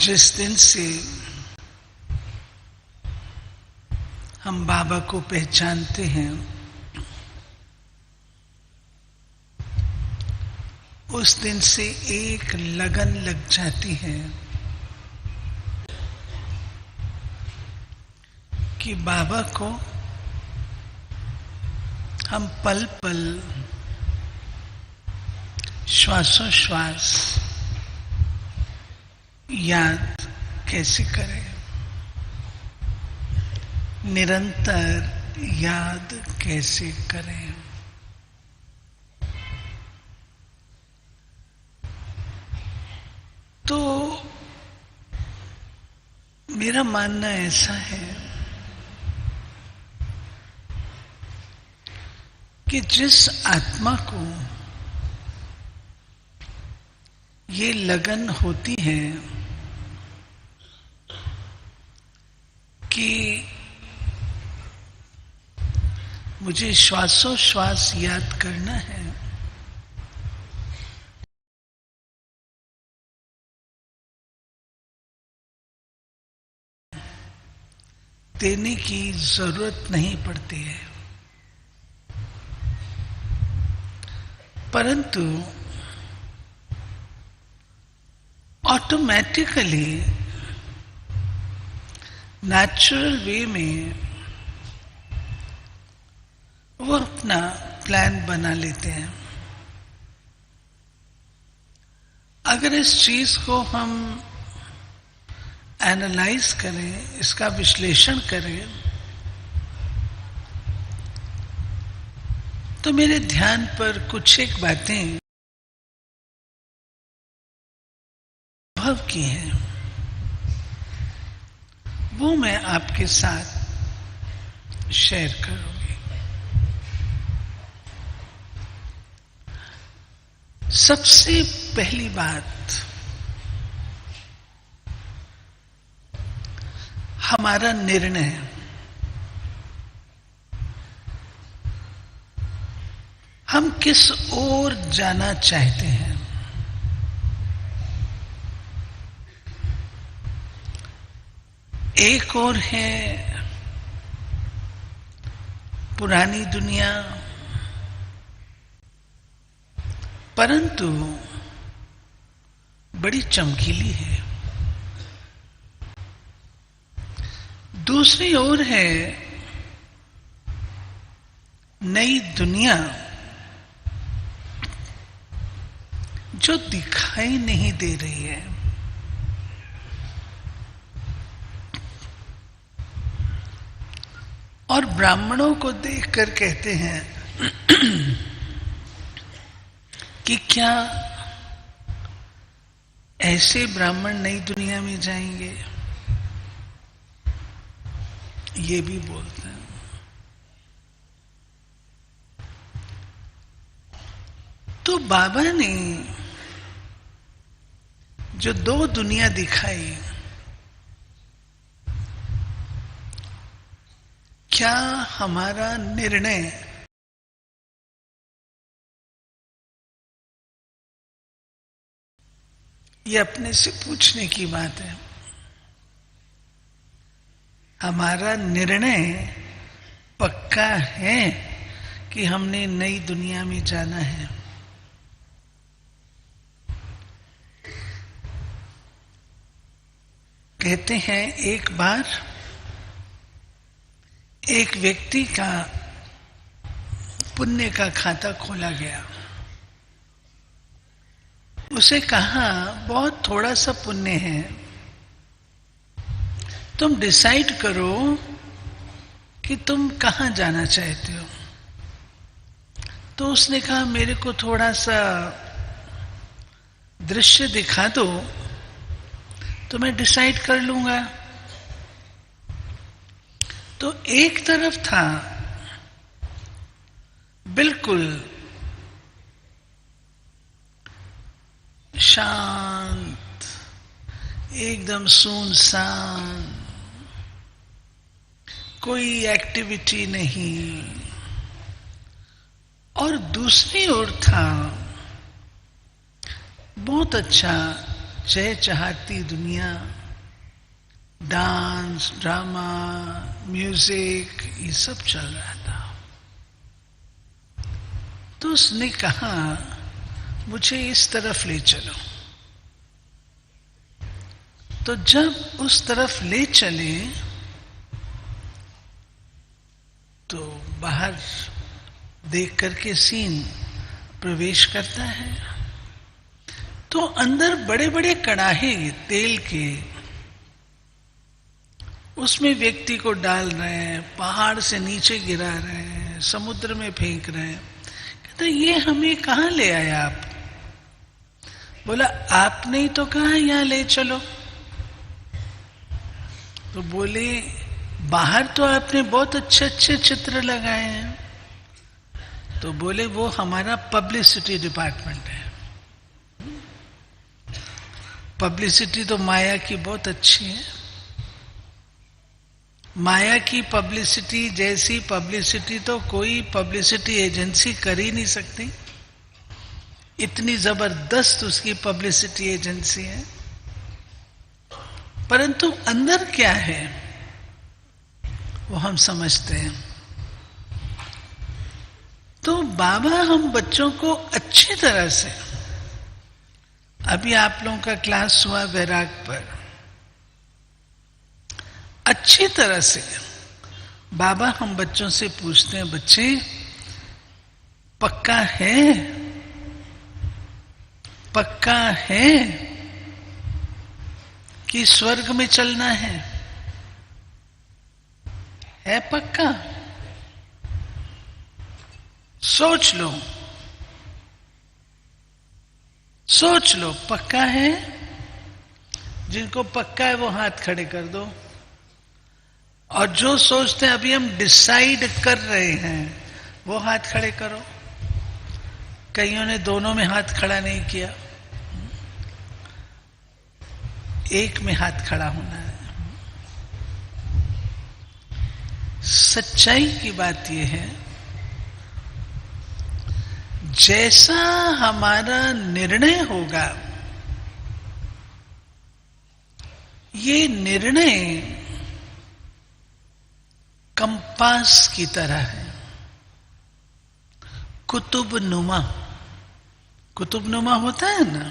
जिस दिन से हम बाबा को पहचानते हैं, उस दिन से एक लगन लग जाती है कि बाबा को हम पल पल, श्वासोश्वास याद कैसे करें, निरंतर याद कैसे करें। तो मेरा मानना ऐसा है कि जिस आत्मा को ये लगन होती है कि मुझे श्वासोश्वास याद करना है, देने की जरूरत नहीं पड़ती है, परंतु ऑटोमेटिकली नेचुरल वे में वो अपना प्लान बना लेते हैं। अगर इस चीज को हम एनालाइज करें, इसका विश्लेषण करें, तो मेरे ध्यान पर कुछ एक बातें अनुभव की हैं, वो मैं आपके साथ शेयर करूंगी। सबसे पहली बात, हमारा निर्णय। हम किस ओर जाना चाहते हैं। एक ओर है पुरानी दुनिया, परंतु बड़ी चमकीली है। दूसरी ओर है नई दुनिया, जो दिखाई नहीं दे रही है। और ब्राह्मणों को देखकर कहते हैं कि क्या ऐसे ब्राह्मण नई दुनिया में जाएंगे, ये भी बोलते हैं। तो बाबा ने जो दो दुनिया दिखाई, क्या हमारा निर्णय ये अपने से पूछने की बात है। हमारा निर्णय पक्का है कि हमने नई दुनिया में जाना है। कहते हैं एक बार एक व्यक्ति का पुण्य का खाता खोला गया। उसे कहा बहुत थोड़ा सा पुण्य है, तुम डिसाइड करो कि तुम कहां जाना चाहते हो। तो उसने कहा मेरे को थोड़ा सा दृश्य दिखा दो तो मैं डिसाइड कर लूंगा। तो एक तरफ था बिल्कुल शांत, एकदम सुनसान, कोई एक्टिविटी नहीं, और दूसरी ओर था बहुत अच्छा चहचहाती दुनिया, डांस, ड्रामा, म्यूजिक, ये सब चल रहा था। तो उसने कहा मुझे इस तरफ ले चलो। तो जब उस तरफ ले चले तो बाहर देख करके सीन प्रवेश करता है, तो अंदर बड़े बड़े कड़ाहे तेल के, उसमें व्यक्ति को डाल रहे हैं, पहाड़ से नीचे गिरा रहे हैं, समुद्र में फेंक रहे हैं। कहते ये हमें कहाँ ले आया आप? बोला आपने ही तो कहा यहाँ ले चलो। तो बोले बाहर तो आपने बहुत अच्छे अच्छे चित्र लगाए हैं। तो बोले वो हमारा पब्लिसिटी डिपार्टमेंट है। पब्लिसिटी तो माया की बहुत अच्छी है। माया की पब्लिसिटी जैसी पब्लिसिटी तो कोई पब्लिसिटी एजेंसी कर ही नहीं सकती। इतनी जबरदस्त उसकी पब्लिसिटी एजेंसी है। परंतु अंदर क्या है वो हम समझते हैं। तो बाबा हम बच्चों को अच्छी तरह से, अभी आप लोगों का क्लास हुआ वैराग पर, अच्छी तरह से बाबा हम बच्चों से पूछते हैं, बच्चे पक्का है, पक्का है कि स्वर्ग में चलना है पक्का? सोच लो, सोच लो, पक्का है? जिनको पक्का है वो हाथ खड़े कर दो। और जो सोचते हैं अभी हम डिसाइड कर रहे हैं वो हाथ खड़े करो। कईयों ने दोनों में हाथ खड़ा नहीं किया, एक में हाथ खड़ा होना है। सच्चाई की बात यह है, जैसा हमारा निर्णय होगा, ये निर्णय कंपास की तरह है, कुतुब नुमा। कुतुब नुमा होता है ना,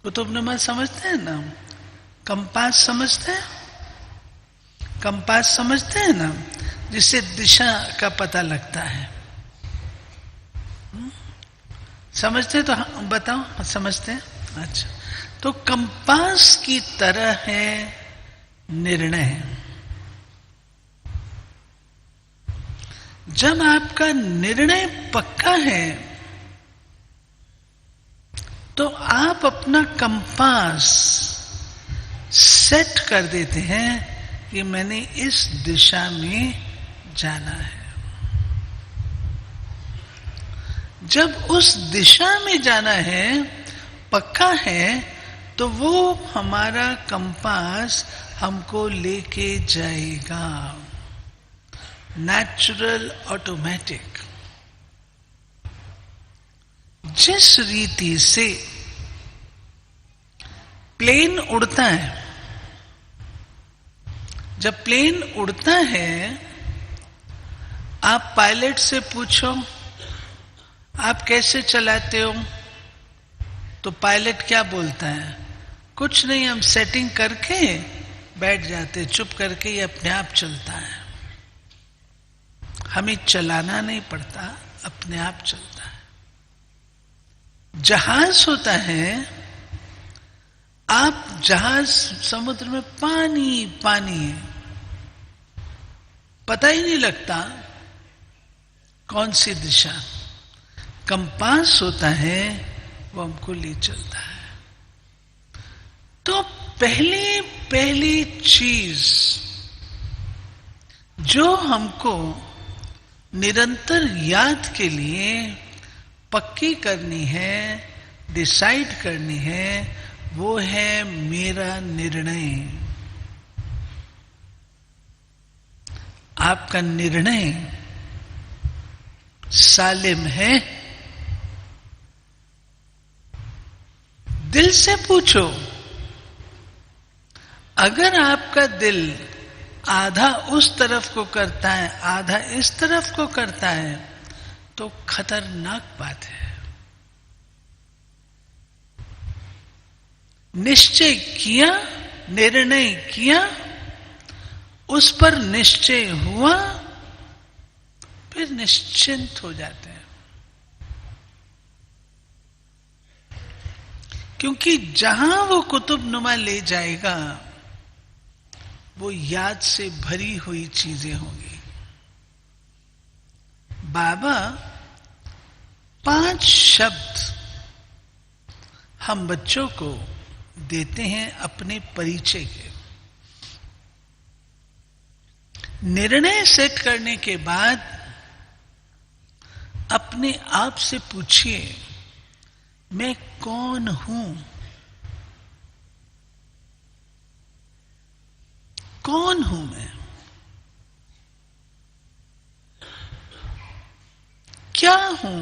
कुतुब नुमा समझते हैं ना, कंपास समझते हैं, कंपास समझते हैं ना, जिससे दिशा का पता लगता है। समझते हैं? तो बताओ, समझते हैं? अच्छा, तो कंपास की तरह है निर्णय। जब आपका निर्णय पक्का है तो आप अपना कंपास सेट कर देते हैं कि मैंने इस दिशा में जाना है। जब उस दिशा में जाना है, पक्का है, तो वो हमारा कंपास हमको लेके जाएगा, नेचुरल, ऑटोमेटिक। जिस रीति से प्लेन उड़ता है, जब प्लेन उड़ता है, आप पायलट से पूछो आप कैसे चलाते हो, तो पायलट क्या बोलता है? कुछ नहीं, हम सेटिंग करके बैठ जाते, चुप करके ये अपने आप चलता है, हमें चलाना नहीं पड़ता, अपने आप चलता है। जहाज होता है, आप जहाज समुद्र में पानी पानी है, पता ही नहीं लगता कौन सी दिशा। कंपास होता है, वो हमको ले चलता है। तो पहली चीज जो हमको निरंतर याद के लिए पक्की करनी है, डिसाइड करनी है, वो है मेरा निर्णय। आपका निर्णय सालिम है, दिल से पूछो, अगर आपका दिल आधा उस तरफ को करता है, आधा इस तरफ को करता है, तो खतरनाक बात है। निश्चय किया, निर्णय किया, उस पर निश्चय हुआ, फिर निश्चिंत हो जाते हैं। क्योंकि जहां वो कुतुबनुमा ले जाएगा वो याद से भरी हुई चीजें होंगी। बाबा 5 शब्द हम बच्चों को देते हैं अपने परिचय के। निर्णय सेट करने के बाद अपने आप से पूछिए, मैं कौन हूं? कौन हूं मैं? क्या हूं?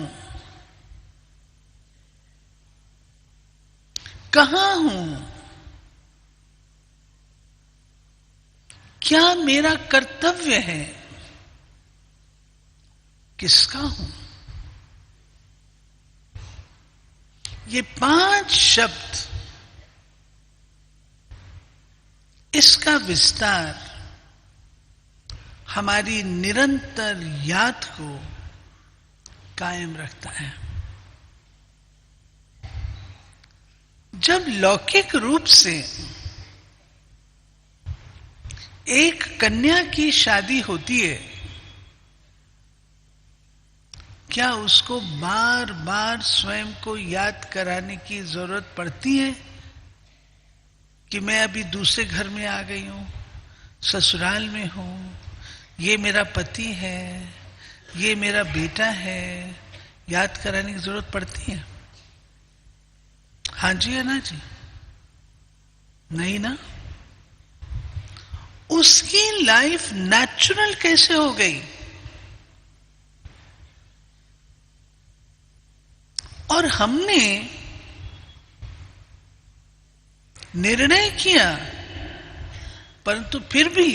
कहां हूं? क्या मेरा कर्तव्य है? किसका हूं? ये 5 शब्द, इसका विस्तार हमारी निरंतर याद को कायम रखता है। जब लौकिक रूप से एक कन्या की शादी होती है, क्या उसको बार बार स्वयं को याद कराने की जरूरत पड़ती है कि मैं अभी दूसरे घर में आ गई हूं, ससुराल में हूं, ये मेरा पति है, ये मेरा बेटा है? याद कराने की जरूरत पड़ती है? हां जी या ना जी? नहीं ना। उसकी लाइफ नेचुरल कैसे हो गई? और हमने निर्णय किया, परंतु फिर भी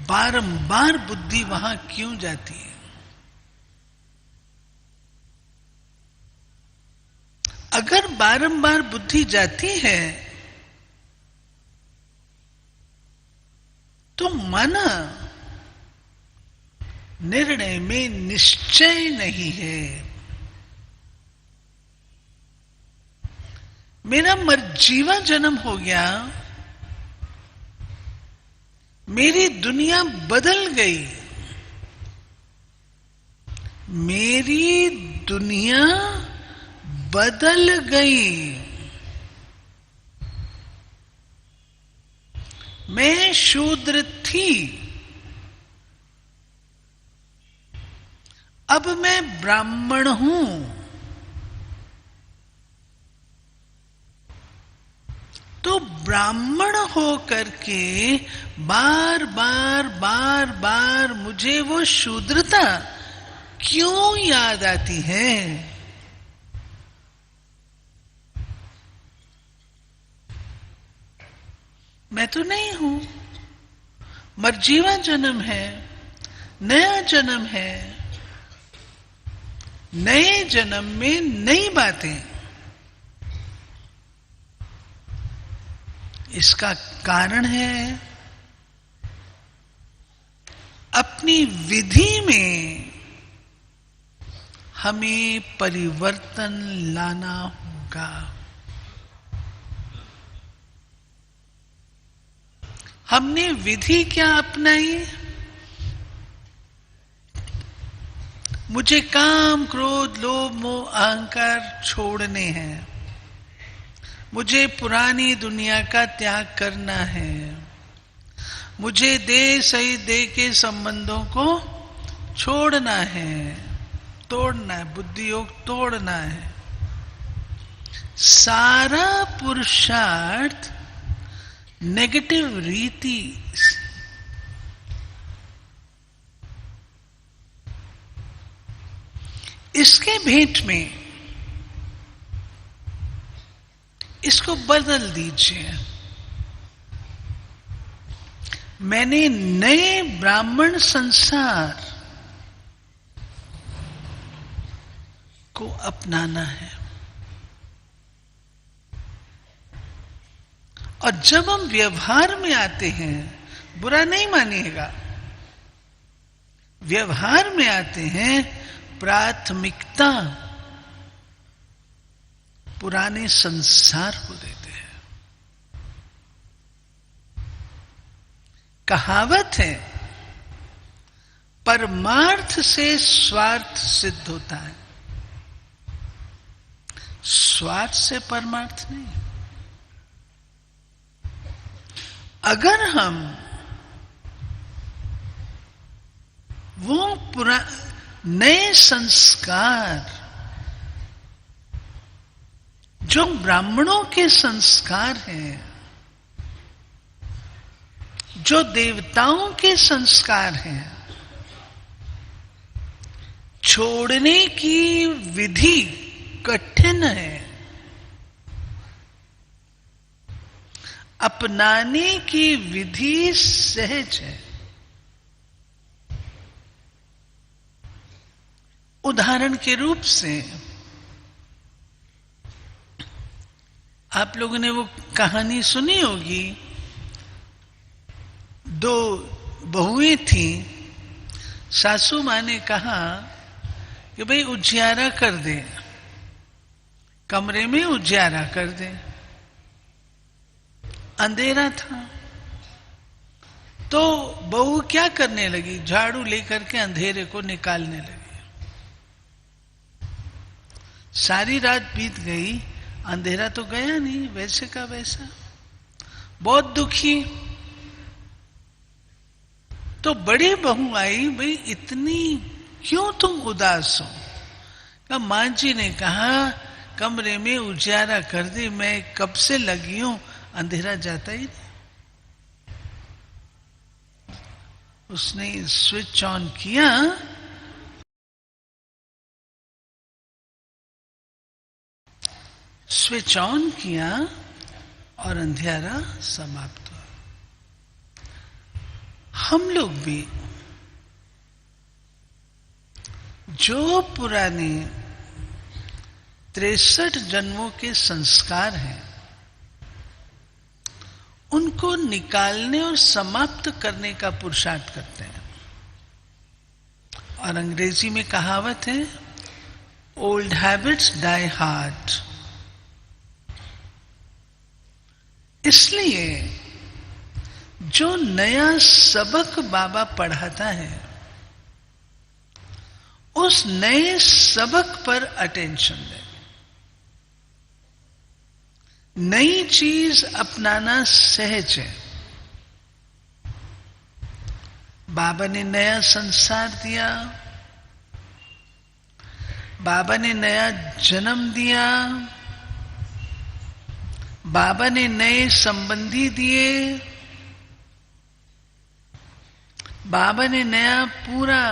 बारंबार बुद्धि वहां क्यों जाती है? अगर बारंबार बुद्धि जाती है तो माना निर्णय में निश्चय नहीं है। मेरा मर्जीवा जन्म हो गया, मेरी दुनिया बदल गई, मेरी दुनिया बदल गई। मैं शूद्र थी, अब मैं ब्राह्मण हूं। तो ब्राह्मण होकर के बार बार बार बार मुझे वो शूद्रता क्यों याद आती है? मैं तो नहीं हूं। मर्जीवा जन्म है, नया जन्म है, नए जन्म में नई बातें। इसका कारण है अपनी विधि में हमें परिवर्तन लाना होगा। हमने विधि क्या अपनाई? मुझे काम, क्रोध, लोभ, मोह, अहंकार छोड़ने हैं। मुझे पुरानी दुनिया का त्याग करना है। मुझे देह सहित देह के संबंधों को छोड़ना है, तोड़ना है, बुद्धि योग तोड़ना है। सारा पुरुषार्थ नेगेटिव रीति इसके भेंट में इसको बदल दीजिए। मैंने नए ब्राह्मण संसार को अपनाना है। और जब हम व्यवहार में आते हैं, बुरा नहीं मानिएगा, व्यवहार में आते हैं, प्राथमिकता पुराने संसार को देते हैं। कहावत है, परमार्थ से स्वार्थ सिद्ध होता है, स्वार्थ से परमार्थ नहीं। अगर हम वो नए संस्कार, जो ब्राह्मणों के संस्कार हैं, जो देवताओं के संस्कार हैं, छोड़ने की विधि कठिन है, अपनाने की विधि सहज है। उदाहरण के रूप से आप लोगों ने वो कहानी सुनी होगी, दो बहुएं थी, सासू माँ ने कहा कि भाई उजियारा कर दे, कमरे में उजियारा कर दे। अंधेरा था तो बहू क्या करने लगी, झाड़ू लेकर के अंधेरे को निकालने लगी। सारी रात बीत गई, अंधेरा तो गया नहीं, वैसे का वैसा। बहुत दुखी। तो बड़ी बहू आई, भाई इतनी क्यों तुम उदास हो? कहा, मां जी ने कहा कमरे में उजियारा कर दे, मैं कब से लगी हूं, अंधेरा जाता ही नहीं। उसने स्विच ऑन किया, स्विच ऑन किया और अंधेरा समाप्त हुआ। हम लोग भी जो पुराने 63 जन्मों के संस्कार हैं, उनको निकालने और समाप्त करने का पुरुषार्थ करते हैं। और अंग्रेजी में कहावत है, ओल्ड हैबिट्स डाई हार्ड। इसलिए जो नया सबक बाबा पढ़ाता है, उस नए सबक पर अटेंशन दें। नई चीज अपनाना सहज है। बाबा ने नया संसार दिया, बाबा ने नया जन्म दिया, बाबा ने नए संबंधी दिए, बाबा ने नया पूरा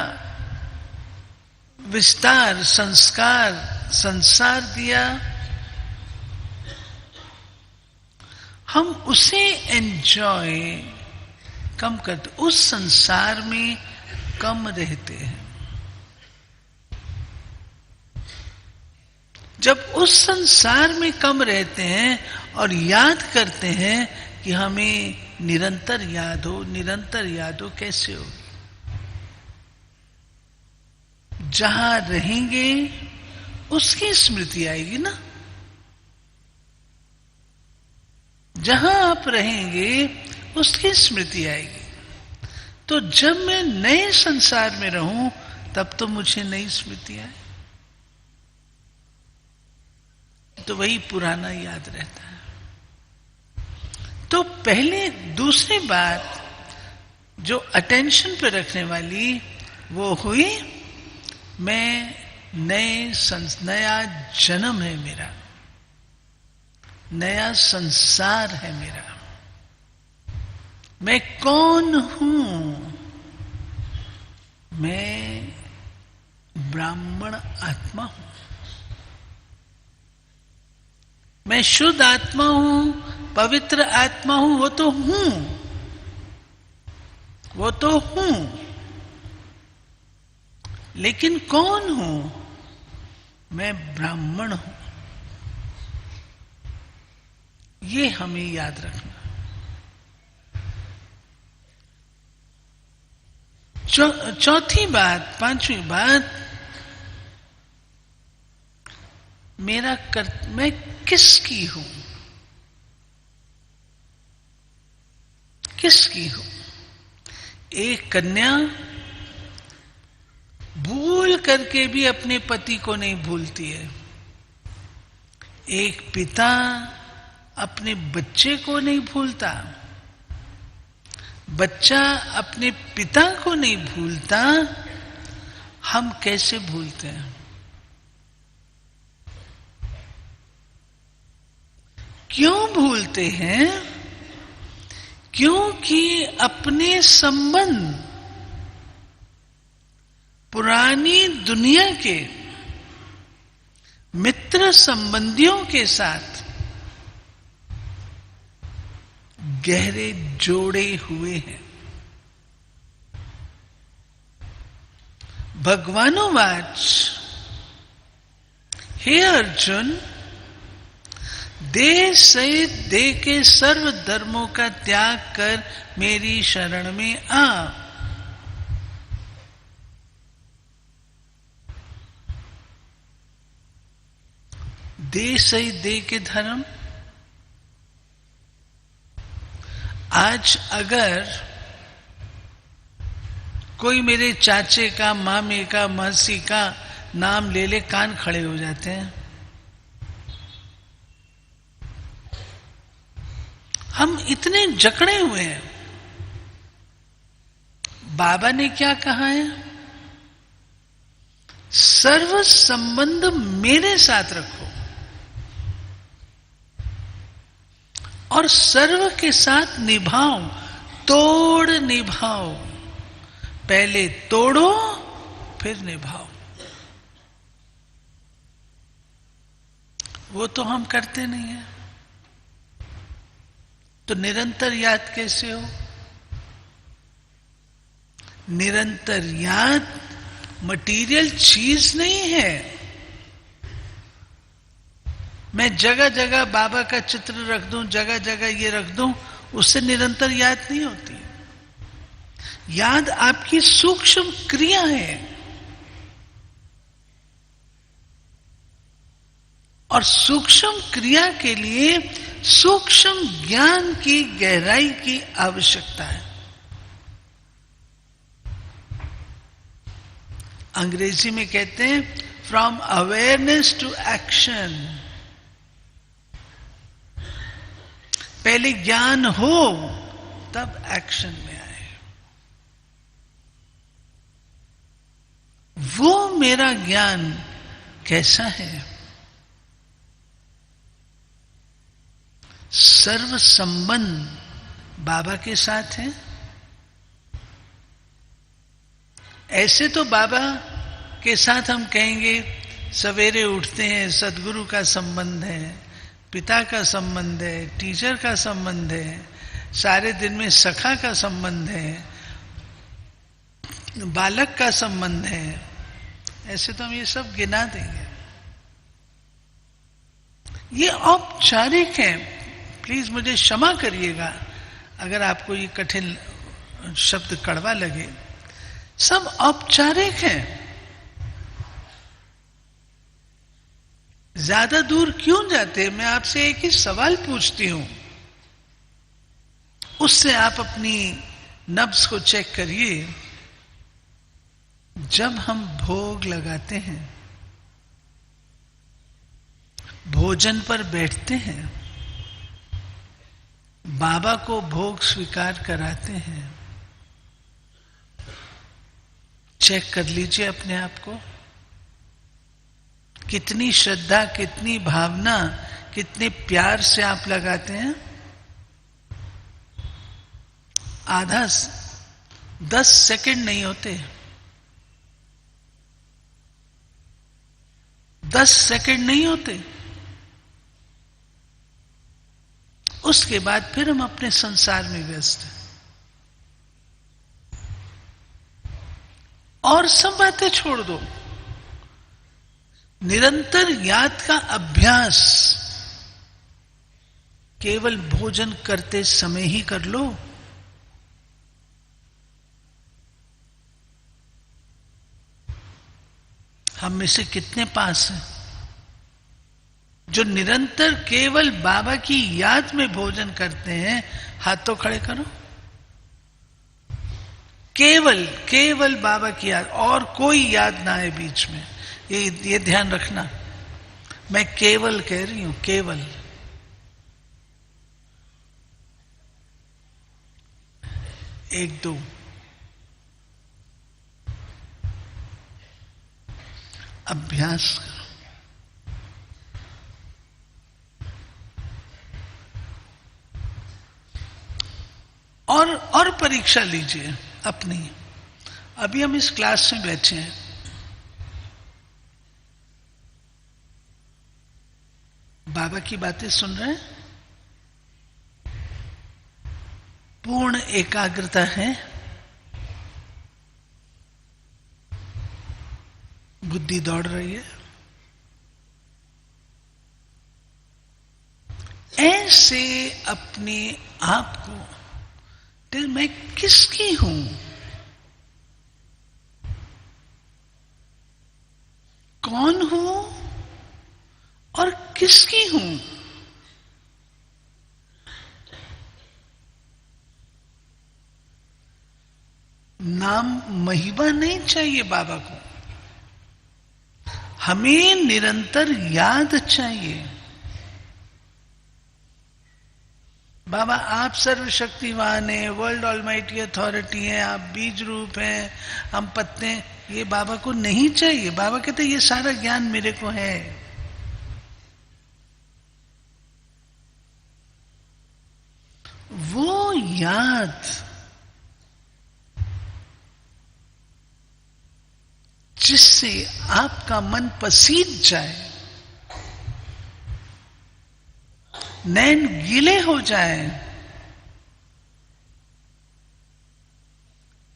विस्तार संसार दिया। हम उसे एंजॉय कम करते, उस संसार में कम रहते हैं। जब उस संसार में कम रहते हैं और याद करते हैं कि हमें निरंतर याद हो, निरंतर याद हो, कैसे होगी? जहां रहेंगे उसकी स्मृति आएगी ना। जहां आप रहेंगे उसकी स्मृति आएगी। तो जब मैं नए संसार में रहूं, तब तो मुझे नई स्मृति आए, तो वही पुराना याद रहता है। तो पहले दूसरी बात जो अटेंशन पे रखने वाली वो हुई, मैं नया जन्म है मेरा, नया संसार है मेरा। मैं कौन हूं? मैं ब्राह्मण आत्मा हूं। मैं शुद्ध आत्मा हूं, पवित्र आत्मा हूं, वो तो हूं, वो तो हूं, लेकिन कौन हूं? मैं ब्राह्मण हूं। ये हमें याद रखना। चौथी बात, पांचवी बात, मैं किसकी हूं? किसकी हूं? एक कन्या भूल करके भी अपने पति को नहीं भूलती है। एक पिता अपने बच्चे को नहीं भूलता। बच्चा अपने पिता को नहीं भूलता। हम कैसे भूलते हैं? क्यों भूलते हैं? क्योंकि अपने संबंध पुरानी दुनिया के मित्र संबंधियों के साथ गहरे जोड़े हुए हैं। भगवानोवाच, हे अर्जुन, देह सहित देह के सर्व धर्मों का त्याग कर मेरी शरण में आ। देह सहित देह के धर्म। आज अगर कोई मेरे चाचे का, मामे का, मौसी का नाम ले ले, कान खड़े हो जाते हैं। हम इतने जकड़े हुए हैं। बाबा ने क्या कहा है? सर्व संबंध मेरे साथ रखो और सर्व के साथ निभाओ, तोड़ निभाओ। पहले तोड़ो फिर निभाओ। वो तो हम करते नहीं है। तो निरंतर याद कैसे हो? निरंतर याद मटेरियल चीज नहीं है। मैं जगह जगह बाबा का चित्र रख दूं, जगह जगह ये रख दूं, उससे निरंतर याद नहीं होती। याद आपकी सूक्ष्म क्रिया है और सूक्ष्म क्रिया के लिए सूक्ष्म ज्ञान की गहराई की आवश्यकता है। अंग्रेजी में कहते हैं फ्रॉम अवेयरनेस टू एक्शन। पहले ज्ञान हो तब एक्शन में आए। वो मेरा ज्ञान कैसा है? सर्व संबंध बाबा के साथ है। ऐसे तो बाबा के साथ हम कहेंगे सवेरे उठते हैं, सदगुरु का संबंध है, पिता का संबंध है, टीचर का संबंध है, सारे दिन में सखा का संबंध है, बालक का संबंध है। ऐसे तो हम ये सब गिना देंगे। ये औपचारिक है। प्लीज मुझे क्षमा करिएगा अगर आपको ये कठिन शब्द कड़वा लगे। सब औपचारिक है। ज्यादा दूर क्यों जाते? मैं आपसे एक ही सवाल पूछती हूं, उससे आप अपनी नब्ज को चेक करिए। जब हम भोग लगाते हैं, भोजन पर बैठते हैं, बाबा को भोग स्वीकार कराते हैं, चेक कर लीजिए अपने आप को। कितनी श्रद्धा, कितनी भावना, कितने प्यार से आप लगाते हैं। आधा 10 सेकंड नहीं होते, 10 सेकंड नहीं होते। उसके बाद फिर हम अपने संसार में व्यस्त हैं और सब बातें छोड़ दो। निरंतर याद का अभ्यास केवल भोजन करते समय ही कर लो। हम में से कितने पास हैं जो निरंतर केवल बाबा की याद में भोजन करते हैं? हाथ तो खड़े करो। केवल केवल बाबा की याद, और कोई याद ना आए बीच में। ये ध्यान रखना, मैं केवल कह रही हूं, केवल। एक दो, अभ्यास करो। और परीक्षा लीजिए अपनी। अभी हम इस क्लास में बैठे हैं, बाबा की बातें सुन रहे हैं, पूर्ण एकाग्रता है, बुद्धि दौड़ रही है। ऐसे अपने आप को दिल मैं किसकी हूं, कौन हूं और किसकी हूं? नाम महिमा नहीं चाहिए बाबा को, हमें निरंतर याद चाहिए। बाबा आप सर्वशक्तिवान हैं, वर्ल्ड ऑलमाइटी अथॉरिटी हैं, आप बीज रूप हैं, हम पत्ते हैं, ये बाबा को नहीं चाहिए। बाबा कहते ये सारा ज्ञान मेरे को है। वो याद जिससे आपका मन पसीज जाए, नैन गीले हो जाए,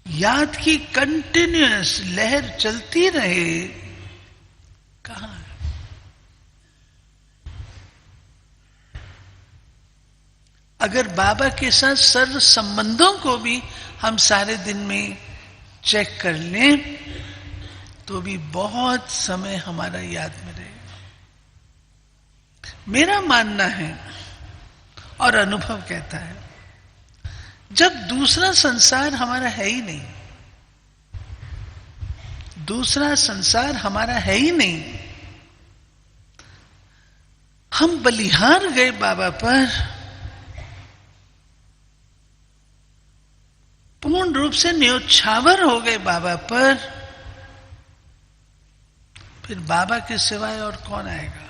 याद की कंटिन्यूअस लहर चलती रहे, कहां है? अगर बाबा के साथ सर्व संबंधों को भी हम सारे दिन में चेक कर लें तो भी बहुत समय हमारा याद में रहेगा। मेरा मानना है और अनुभव कहता है, जब दूसरा संसार हमारा है ही नहीं, दूसरा संसार हमारा है ही नहीं, हम बलिहार गए बाबा पर, पूर्ण रूप से न्योछावर हो गए बाबा पर, फिर बाबा के सिवाय और कौन आएगा?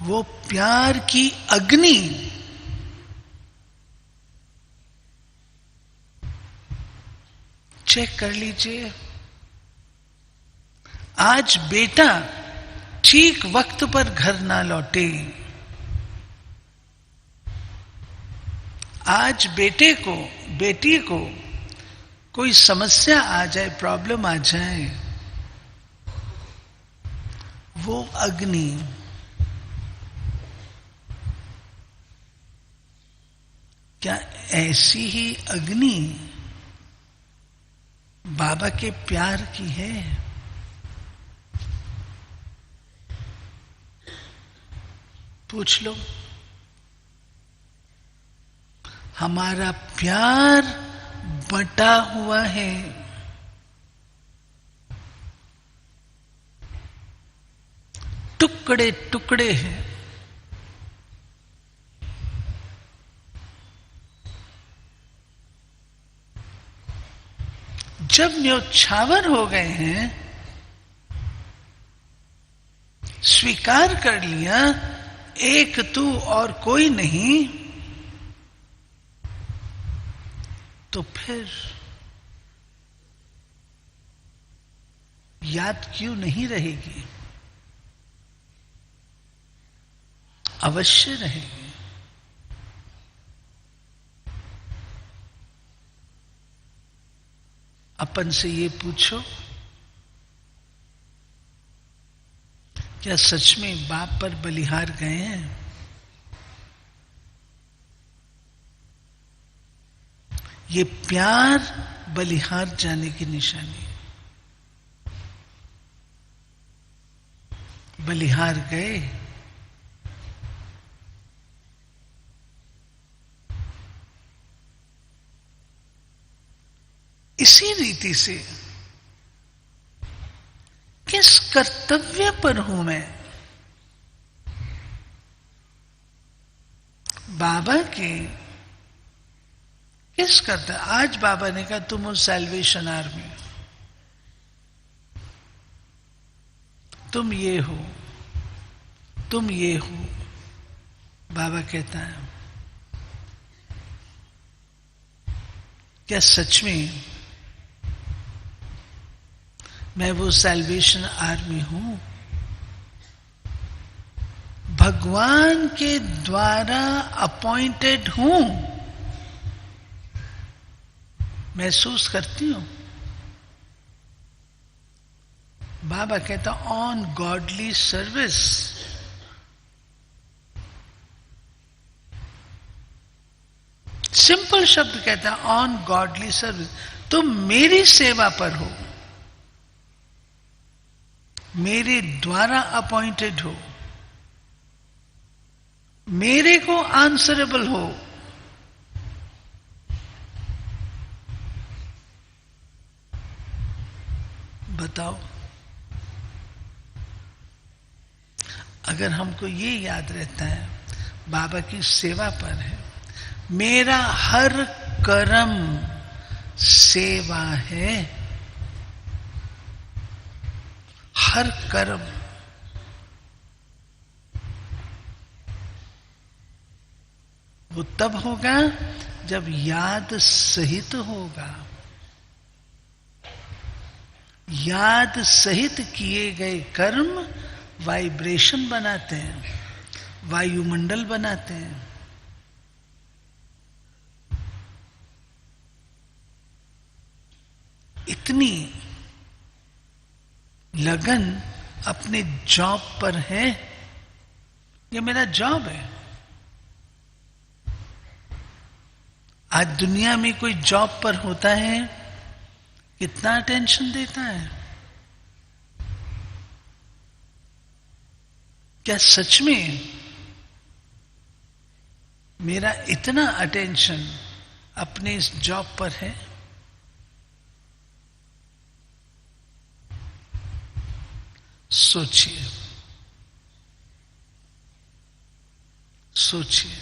वो प्यार की अग्नि चेक कर लीजिए। आज बेटा ठीक वक्त पर घर ना लौटे, आज बेटे को बेटी को कोई समस्या आ जाए, प्रॉब्लम आ जाए, वो अग्नि क्या ऐसी ही अग्नि बाबा के प्यार की है? पूछ लो। हमारा प्यार बटा हुआ है, टुकड़े टुकड़े हैं। जब न्योछावर हो गए हैं, स्वीकार कर लिया एक तू और कोई नहीं, तो फिर याद क्यों नहीं रहेगी? अवश्य रहेगी। अपन से ये पूछो, क्या सच में बाप पर बलिहार गए हैं? ये प्यार बलिहार जाने की निशानी है। बलिहार गए, इसी रीति से किस कर्तव्य पर हूं मैं? बाबा के किस कर्तव्य? आज बाबा ने कहा तुम उस सैल्वेशन आर्मी, तुम ये हो, तुम ये हो। बाबा कहता है क्या सच में मैं वो सैल्वेशन आर्मी हूं? भगवान के द्वारा अपॉइंटेड हूं? महसूस करती हूं? बाबा कहता ऑन गॉडली सर्विस। सिंपल शब्द कहता है ऑन गॉडली सर्विस। तुम मेरी सेवा पर हो, मेरे द्वारा अपॉइंटेड हो, मेरे को आंसरेबल हो। बताओ, अगर हमको ये याद रहता है बाबा की सेवा पर है, मेरा हर कर्म सेवा है, हर कर्म। वो तब होगा जब याद सहित होगा। याद सहित किए गए कर्म वाइब्रेशन बनाते हैं, वायुमंडल बनाते हैं। इतनी लगन अपने जॉब पर है। ये मेरा जॉब है। आज दुनिया में कोई जॉब पर होता है, कितना अटेंशन देता है? क्या सच में मेरा इतना अटेंशन अपने इस जॉब पर है? सोचिए, सोचिए।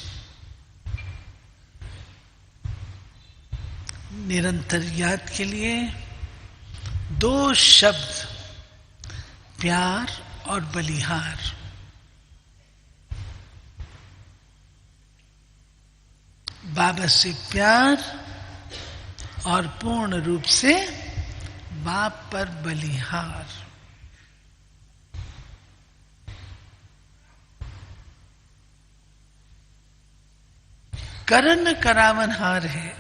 निरंतर याद के लिए दो शब्द, प्यार और बलिहार। बाबा से प्यार और पूर्ण रूप से बाप पर बलिहार। करण करावनहार है।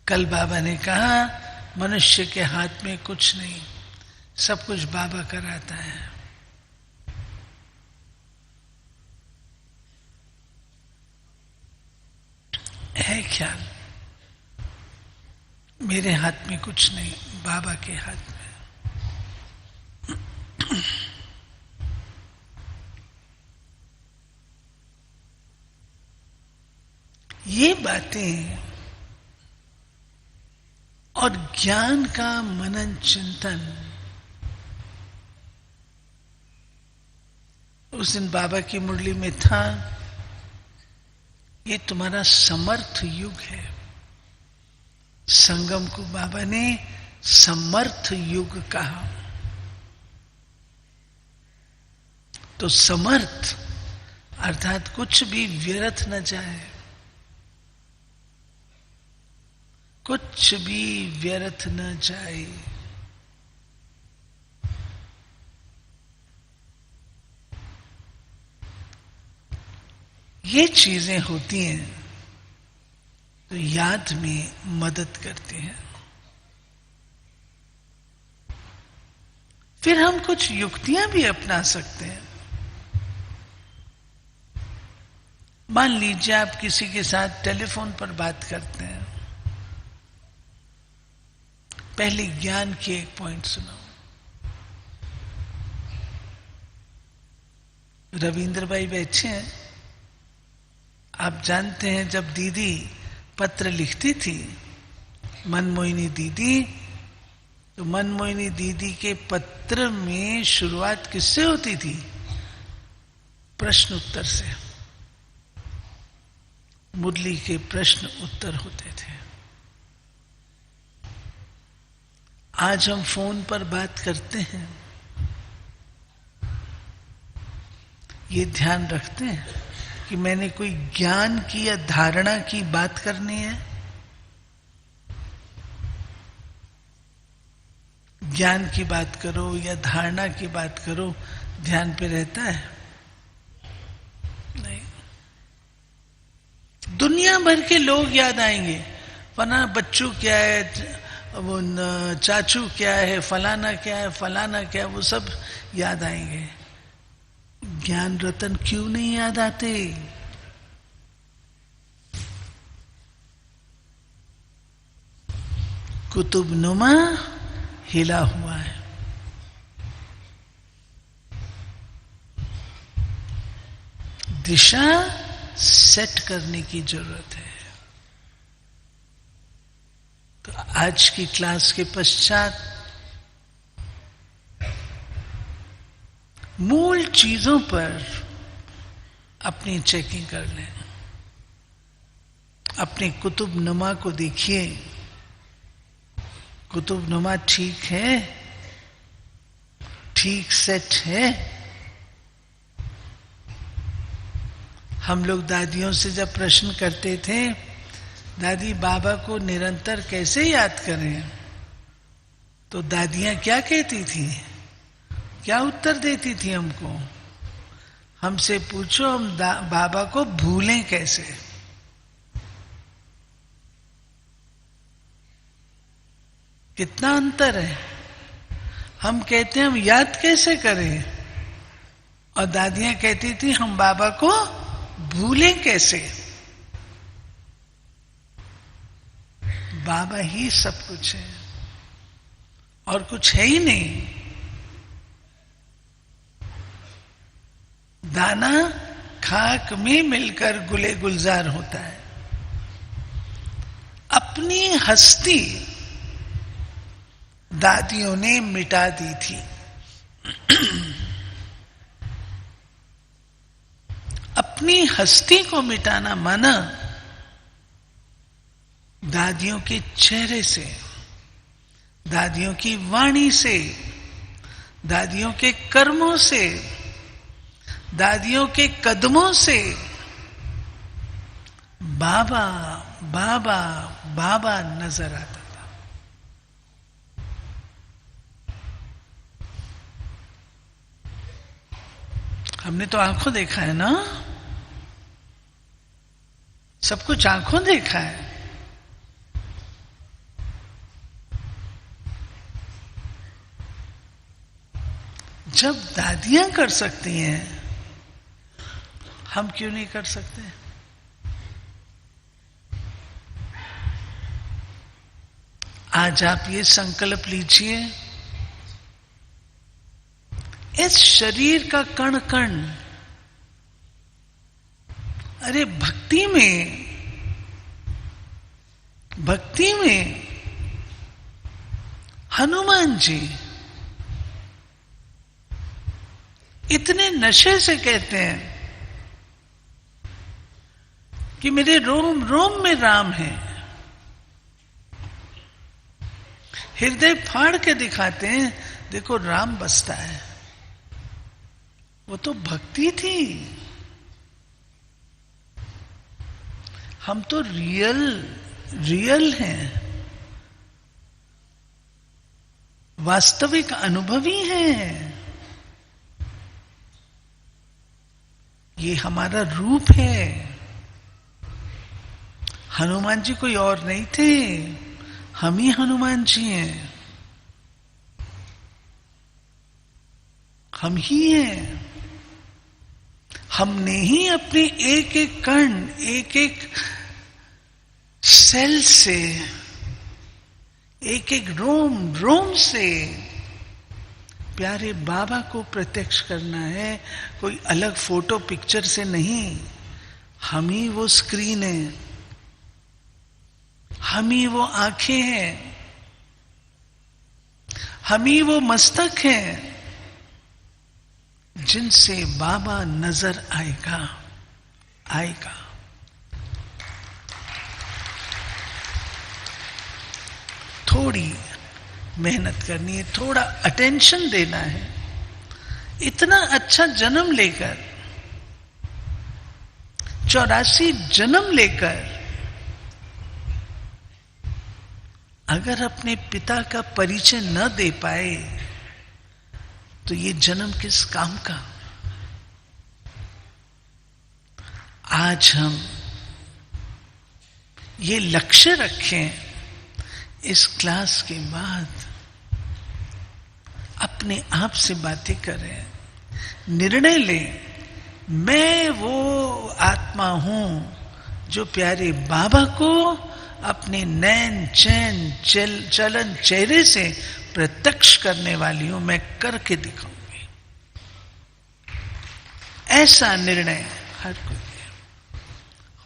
कल बाबा ने कहा मनुष्य के हाथ में कुछ नहीं, सब कुछ बाबा कराता है। ख्याल मेरे हाथ में कुछ नहीं, बाबा के हाथ में। ये बातें और ज्ञान का मनन चिंतन उस दिन बाबा की मुरली में था। ये तुम्हारा समर्थ युग है। संगम को बाबा ने समर्थ युग कहा। तो समर्थ अर्थात कुछ भी व्यर्थ न जाए, कुछ भी व्यर्थ न जाए। ये चीजें होती हैं तो याद में मदद करती हैं। फिर हम कुछ युक्तियां भी अपना सकते हैं। मान लीजिए आप किसी के साथ टेलीफोन पर बात करते हैं, पहले ज्ञान के एक पॉइंट सुनो। रविंद्र भाई बैठे हैं, आप जानते हैं जब दीदी पत्र लिखती थी, मनमोहिनी दीदी, तो मनमोहिनी दीदी के पत्र में शुरुआत किससे होती थी? प्रश्न उत्तर से। मुरली के प्रश्न उत्तर होते थे। आज हम फोन पर बात करते हैं, ये ध्यान रखते हैं कि मैंने कोई ज्ञान की या धारणा की बात करनी है। ज्ञान की बात करो या धारणा की बात करो, ध्यान पे रहता है? नहीं। दुनिया भर के लोग याद आएंगे, फलाना बच्चू क्या है, वो चाचू क्या है, फलाना क्या है, फलाना क्या है, वो सब याद आएंगे। ज्ञान रतन क्यों नहीं याद आते? कुतुबनुमा हिला हुआ है। दिशा सेट करने की जरूरत है। तो आज की क्लास के पश्चात मूल चीजों पर अपनी चेकिंग कर लें। अपने कुतुबनुमा को देखिए, कुतुबनुमा ठीक है, ठीक सेट है। हम लोग दादियों से जब प्रश्न करते थे, दादी बाबा को निरंतर कैसे याद करें, तो दादियां क्या कहती थी, क्या उत्तर देती थी हमको? हमसे पूछो हम बाबा को भूलें कैसे। कितना अंतर है। हम कहते हैं हम याद कैसे करें, और दादियां कहती थी हम बाबा को भूलें कैसे। बाबा ही सब कुछ है और कुछ है ही नहीं। दाना खाक में मिलकर गुले गुलजार होता है। अपनी हस्ती दादियों ने मिटा दी थी। अपनी हस्ती को मिटाना माना दादियों के चेहरे से, दादियों की वाणी से, दादियों के कर्मों से, दादियों के कदमों से बाबा बाबा बाबा नजर आता था। हमने तो आंखों देखा है ना, सब कुछ आंखों देखा है। जब दादियां कर सकती हैं, हम क्यों नहीं कर सकते? आज आप ये संकल्प लीजिए, इस शरीर का कण कण, अरे भक्ति में हनुमान जी इतने नशे से कहते हैं कि मेरे रोम रोम में राम है। हृदय फाड़ के दिखाते हैं, देखो राम बसता है। वो तो भक्ति थी। हम तो रियल हैं। वास्तविक अनुभवी हैं। ये हमारा रूप है। हनुमान जी कोई और नहीं थे, हम ही हनुमान जी हैं, हम ही हैं। हमने ही अपने एक एक कण, एक एक सेल से, एक एक रोम रोम से प्यारे बाबा को प्रत्यक्ष करना है, कोई अलग फोटो पिक्चर से नहीं। हम ही वो स्क्रीन है, हम ही वो आंखें हैं, हम ही वो मस्तक हैं जिनसे बाबा नजर आएगा, आएगा। थोड़ी मेहनत करनी है, थोड़ा अटेंशन देना है। इतना अच्छा जन्म लेकर, 84 जन्म लेकर, अगर अपने पिता का परिचय न दे पाए तो ये जन्म किस काम का। आज हम ये लक्ष्य रखें, इस क्लास के बाद अपने आप से बातें करें, निर्णय लें, मैं वो आत्मा हूं जो प्यारे बाबा को अपने नैन चैन चलन चेहरे से प्रत्यक्ष करने वाली हूं, मैं करके दिखाऊंगी। ऐसा निर्णय हर कोई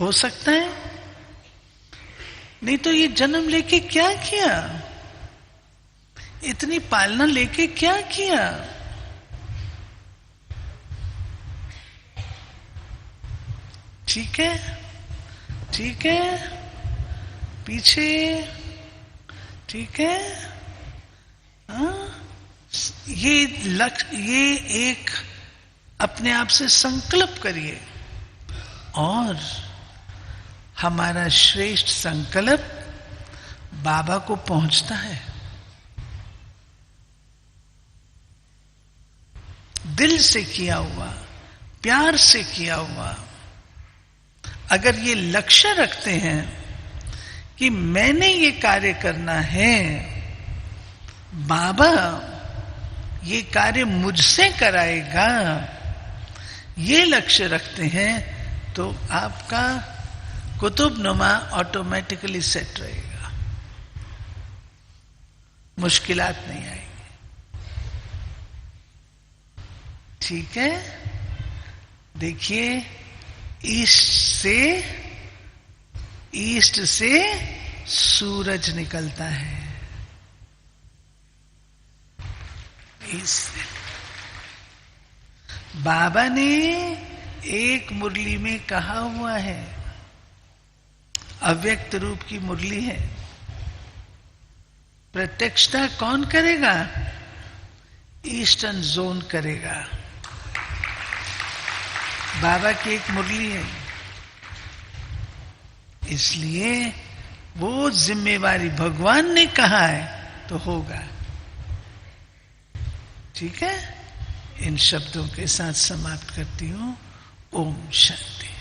हो सकता है। नहीं तो ये जन्म लेके क्या किया, इतनी पालना लेके क्या किया। ठीक है, ठीक है, पीछे ठीक है। ये लक्ष्य, ये एक अपने आप से संकल्प करिए, और हमारा श्रेष्ठ संकल्प बाबा को पहुंचता है। दिल से किया हुआ, प्यार से किया हुआ, अगर ये लक्ष्य रखते हैं कि मैंने ये कार्य करना है, बाबा ये कार्य मुझसे कराएगा, ये लक्ष्य रखते हैं, तो आपका कुतुबनुमा ऑटोमेटिकली सेट रहेगा, मुश्किलात नहीं आएगी। ठीक है, देखिए, ईस्ट से सूरज निकलता है। बाबा ने एक मुरली में कहा हुआ है, अव्यक्त रूप की मुरली है, प्रत्यक्षता कौन करेगा? ईस्टर्न जोन करेगा। बाबा की एक मुरली है, इसलिए वो जिम्मेवारी भगवान ने कहा है तो होगा। ठीक है, इन शब्दों के साथ समाप्त करती हूं। ओम शांति।